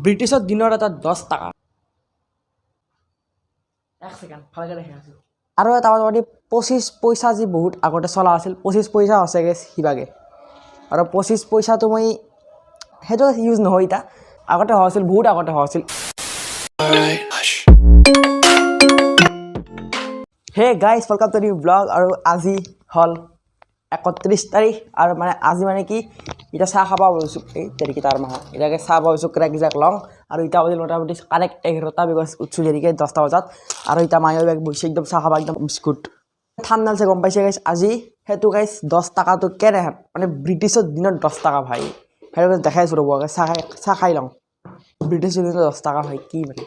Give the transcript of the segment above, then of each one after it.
ব্ৰিটিছৰ দিনৰ এটা 10 টাকা এক ছেকেণ্ড ভালকৈ দেখি আছোঁ আৰু এটা মানে 25 পইচা যি বহুত আগতে চলা আছিল 25 পইচা আছেগৈ সিভাগে আৰু 25 পইচাটো মই সেইটো ইউজ নহয় এতিয়া আগতে হৈছিল বহুত আগতে হৈছিল hey guys welcome to new blog আৰু আজি হল 31 তাৰিখ আৰু মানে আজি মানে কি এটা চাহ খাব বলছো এই তাৰিখে তাৰ মাহ এটাকে চাহ বলছো ক্ৰেক জাক লং আৰু এটা বজিল মোটামুটি কাৰেক্ট 11টা বিকজ উঠছো যেনেকৈ 10টা বজাত আৰু এটা মায়ৰ বেগ বসে একদম চাহ খাবা একদম বিস্কুট ঠাণ্ডা চে গম পাইছে গাইজ আজি সেইটো গাইজ 10 টাকাটো কেনে মানে ব্ৰিটিছৰ দিনত 10 টাকা ভাই সেইটো দেখাইছোঁ ৰ'ব চাহ খাই লওঁ ব্ৰিটিছৰ দিনত 10 টাকা ভাই কি মানে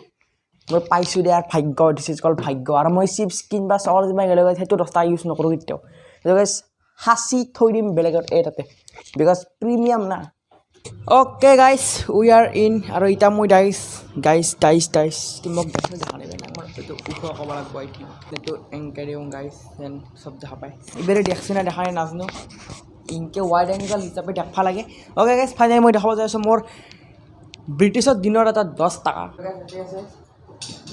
মই পাইছোঁ দে ভাগ্য দিছ ইজ কল ভাগ্য আৰু মই চিপছ কিনবা চকলেট কিনবা গ'লে সেইটো 10 টাকা ইউজ নকৰোঁ কেতিয়াও সেইটো গাইজ সাঁচি থৈ দিম বেলেগত এই তাতে বিকজ প্ৰিমিয়াম না okay guys we are in আৰু এতিয়া মই ডাইছ মোক দেখা নাই মই এইটো ওখ ক'ব লাগিব এইটো এংকাৰিং গাইজ যেন চব দেখা পায় এইবাৰে দেখছি না দেখা নাই নাজানো ইনকে ৱাইড এংগল হিচাপে দেখা লাগে অ'কে গাইজ ফাইনেলি মই দেখাব যাই আছোঁ মোৰ ব্ৰিটিছৰ দিনৰ এটা 10 টাকা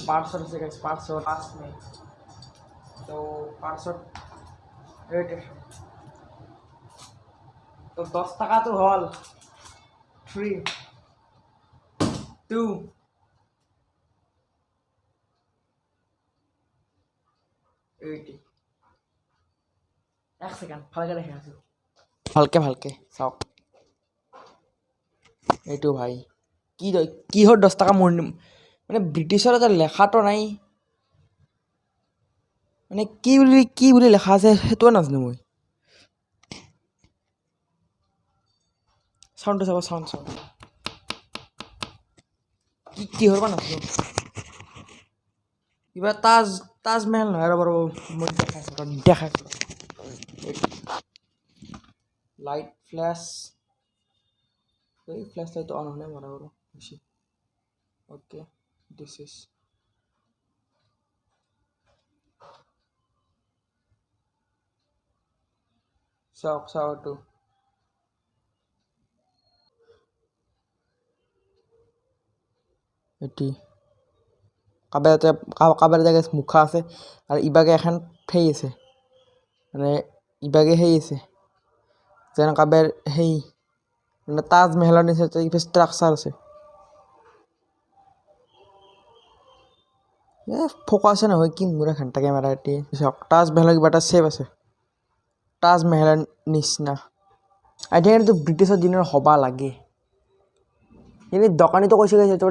পাৰ্চত আছে গাইজ পাৰ্চত 5 মে তো পাৰ্চত তো 10 টাকাটো হ'ল 3 2 80 এক ছেকেণ্ড ভালকৈ দেখি আছোঁ ভালকৈ চাওক এইটো ভাই কিহৰ 10 টাকা মোৰ মানে ব্ৰিটিছৰ এটা লেখাটো নাই মানে কি বুলি লেখা আছে সেইটোৱে নাজানো মই চাউণ্ডটো চাব চাউণ্ড কিহৰ পৰা নাজানো কিবা তাজমহল নহয় ৰ'ব মই দেখাইছোঁ লাইট ফ্লেছ লাইটটো অন হ'লে মৰা বাৰু বেছি অ'কে দিছ ইজ চাওক এইটো এটি কাবাৰ এটা মুখা আছে আৰু ইবাগে এখন সেই আছে মানে ইবাগে সেই আছে যেন কাবাৰ সেই মানে তাজমহলৰ নিচিনা ষ্ট্ৰাকচাৰ আছে ফ'কাছে নহয় কি মোৰ ঘণ্টা কেমেৰা এতিয়া চাওক তাজমহলৰ কিবা এটা চেপ আছে তাজমহলৰ নিচিনা আই থিংক এইটো ব্ৰিটিছৰ দিনৰ হ'বা লাগে কিন্তু দোকানীটো কৈছে এইটো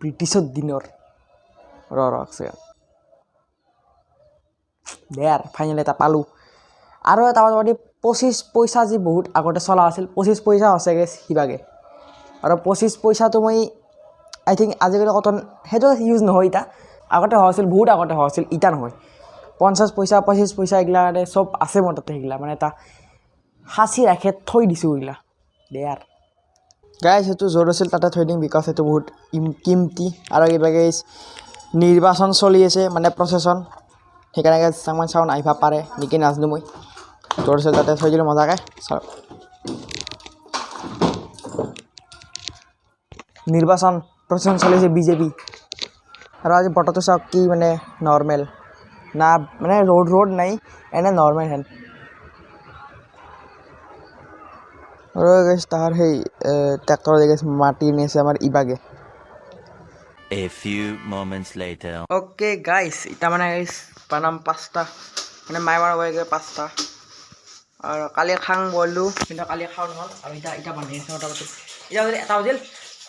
ব্ৰিটিছৰ দিনৰ আছে দে আৰু ফাইনেলি এটা পালোঁ আৰু এটা মানে 25 পইচা যি বহুত আগতে চলা আছিল 25 পইচা আছেগৈ সিভাগে আৰু 25 পইচাটো মই আই থিংক আজিকালি কটন সেইটো ইউজ নহয় এতিয়া আগতে হৈছিল বহুত আগতে হৈছিল এতিয়া নহয় 50 পইচা 25 পইচা এইগিলা মানে চব আছে মোৰ তাতে সেইগিলা মানে এটা সাঁচি ৰাখে থৈ দিছোঁ এইগিলা দে আৰু গাইজ সেইটো য'ত আছিল তাতে থৈ দিম বিকজ সেইটো বহুত কিমতি আৰু কিবা গাইজ নিৰ্বাচন চলি আছে মানে প্ৰচেছন সেইকাৰণে গাইজ চাউণ্ড আহিব পাৰে নেকি নাজানো মই য'ত আছিল তাতে থৈ দিলোঁ মজাকৈ চাওক নিৰ্বাচন প্ৰচেছন চলি আছে বিজেপি আৰু আজি বতৰটো চাওক কি মানে নৰ্মেল না মানে ৰ'দ নাই এনে নৰ্মেল হেন আৰু গাইজ তাৰ সেই ট্ৰেক্টৰ গাইজ মাটি নি আছে আমাৰ ইবাগে A few moments later. Okay guys এতিয়া মানে গাইজ বানাম 5টা মানে মায়ে মাৰ পাঁচটা আৰু কালি খাং বইলোঁ কিন্তু কালি খাওঁ নহ'ল আৰু এতিয়া বান্ধি আছে মোটামুটি এতিয়া যদি এটা বাজিল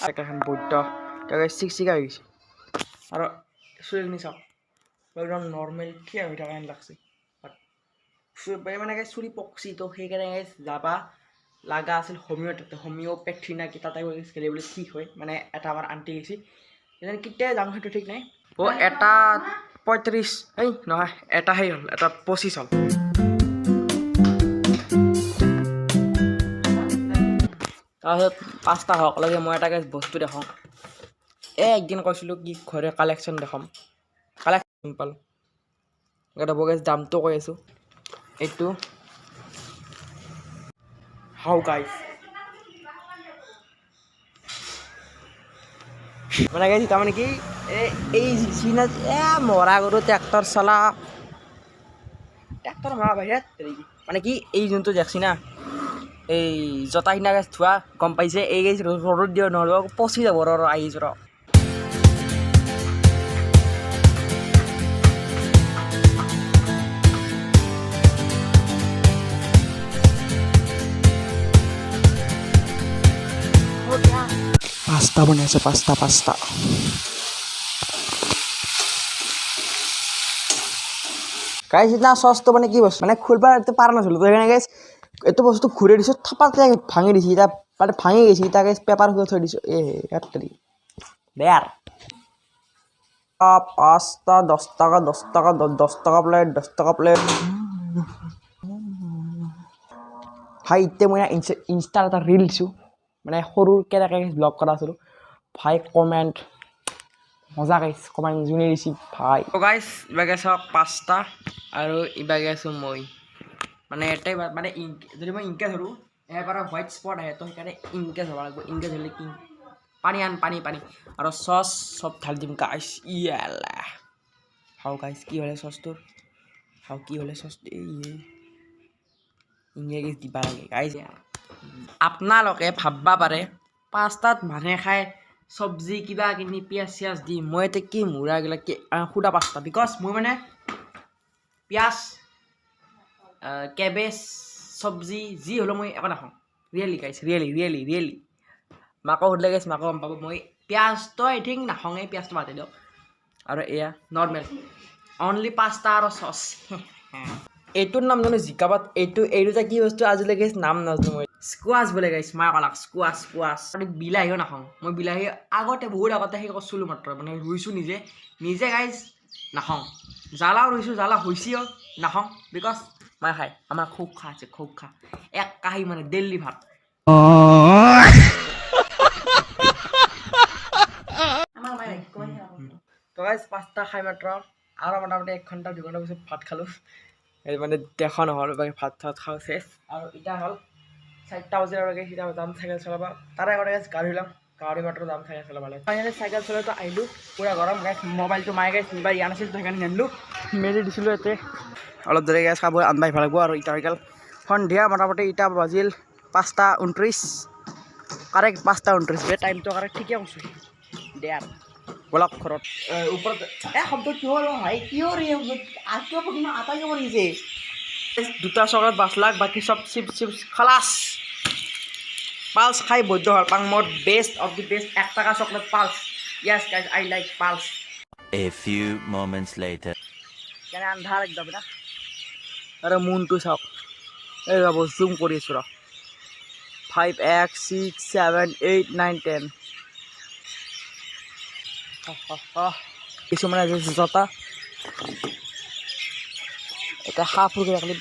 এখন বৈদ্য এতিয়া গাইজ চিকা হৈ গৈছে আৰু চুলিখিনি চাওক একদম নৰ্মেল কি হৈ থকা হেন লাগছে মানে গাইজ চুলি পকছি তো সেইকাৰণে গাইজ যাবা লাগা আছিল হোমিঅ'পেথি না কি তাতে গেলে বুলি ঠিক হয় মানে এটা আমাৰ আণ্টি গৈছে কেতিয়া যাম সেইটো ঠিক নাই এটা 35 এই নহয় এটা সেই হ'ল এটা 25 হ'ল তাৰপিছত 5টা হওক লাগে মই এটা বস্তু দেখাওঁ একদিন কৈছিলোঁ কি ঘৰে কালেকশ্যন দেখাম কালেকশ্যন পালোঁ এটা বগাইজ দামটো কৈ আছোঁ এইটো হাউ গাইজ মানে গাইছ তাৰমানে কি এই চিনাত মৰা গৰু ট্ৰেক্টৰ চলা ট্ৰেক্টৰ মৰা বাহিৰত মানে কি এই যোনটো দেখছি না এই জোতাখিনা গাছ ধোৱা গম পাইছে এই গাছ ৰ'দত দিয়া নহ'লে পচি যাব আহিছোঁ ৰ পাস্তা বনাইছে পাস্তা গাইছ সিদিনা চচটো মানে কি বস্তু মানে খুলবা পাৰা নাছিলোঁ তো সেইকাৰণে গাইছ এইটো বস্তু ঘূৰাই দিছোঁ থাপাতে ভাঙি দিছে এতিয়া মানে ভাঙি গৈছে এতিয়া গাইছ পেপাৰ ঘূৰাই থৈ দিছোঁ বেয়াৰ পাঁচটা 10 টকা 10 টকা প্লেট ভাই এতিয়া মই ইনষ্টাত এটা ৰিল দিছোঁ মানে সৰু কেনেকৈ ব্লগ কৰা আছিলোঁ ভাই কমেণ্ট মজা গাইছ কমেণ্ট যোনে দিছে ভাই গাইছ ইবাগে চাওক পাঁচটা আৰু ইবাগে আছোঁ মই মানে এটাই মানে যদি মই ইনকে ধৰোঁ ইয়াৰ পৰা হোৱাইট স্পট আহে তো সেইকাৰণে ইনকে ধৰিব লাগিব ইনকে ধৰিলে কি পানী আৰু চচ চব ঢালি দিম গাইছ ইয়ালা খাওঁ গাইছ কি হ'লে চচটোৰ ইংৰাজী দিবা লাগে গাইছ আপোনালোকে ভাববা পাৰে পাস্তাত মানুহে খায় চব্জি কিবা কিনি পিঁয়াজ চিয়াজ দি মই এতিয়া কি মূৰাগিলা কি সুদা পাস্তা বিকজ মই মানে পিঁয়াজ কেবেজ চব্জি যি হ'লেও মই একো নাখাওঁ ৰিয়েলি গাইছ ৰিয়েলি মাকো সুধিলে গাইছ মাকো গম পাব মই পিঁয়াজটো আই থিংক নাখাওঁৱেই পিঁয়াজটো মাতি দিয়ক আৰু এয়া নৰ্মেল অনলি পাস্তা আৰু চচ এইটোৰ নাম জানো জিকাবাত এইটো যে কি বস্তু আজিলৈকে নাম নাজানো মই স্কোৱাছ বোলে গাইছ মায়ে ক'লাক স্কোৱাছ বিলাহীও নাখাওঁ মই বিলাহী আগতে বহুত আগতে সেই কৰিছিলোঁ মাত্ৰ মানে ৰুইছোঁ নিজে গাইছ নাখাওঁ জ্বালাও ৰুইছোঁ জ্বালা হৈছেও নাখাওঁ বিকজ মায়ে খায় আমাৰ খুব খা এক কাঁহী মানে ডেইলি ভাত তো গাইছ পাস্তা খাই মাত্ৰ আৰু মোটামুটি 1 ঘণ্টা 2 ঘণ্টা পিছত ভাত খালোঁ এই মানে দেখা নহ'ল বাকী ভাত খাওঁ চেছ আৰু এতিয়া হ'ল 4টা বজালৈকে সিটা যাম চাইকেল চলাব তাৰে আগতে গাড়ী ওলাম গাড়ী মাত্ৰ যাম চাইকেল চলাব লাগে ফাইনেলি চাইকেল চলাইতো আহিলোঁ পূৰা গৰম গাইছ মোবাইলটো মায়ে গাইছ মোবাইল ইয়াৰ নাছিল সেইকাৰণে নিনিলোঁ মেলি দিছিলোঁ ইয়াতে অলপ দেৰি গাইছ খাব আনবাই ভাল লাগিব আৰু ইটা চাইকেল সন্ধিয়া মোটামুটি ইটা বাজিল 5:29 কাৰেক্ট 5:29 বে টাইমটো কাৰেক্ট ঠিকে কৈছোঁ দে আৰু বলক ঘৰত ওপৰত শব্দ কিয় ভাই কিয় আটাইকে কৰিছে 2টা চকলেট বাচলাক বাকী চব চিপছ খালাছ পালছ খাই বৈদ্য হ'ল পাং মোৰ বেষ্ট অফ দি বেষ্ট 1 টাকা chocolate pulse Yes guys I like pulse A few moments later. কেনে আন্ধাৰ একদম না আৰু মুনটো চাওক এই ৰ'ব জুম কৰি আছোঁ ৰ 5x 6 7 8 9 10 কিছুমানে জোতা এটা হাফ হৈ গ'লে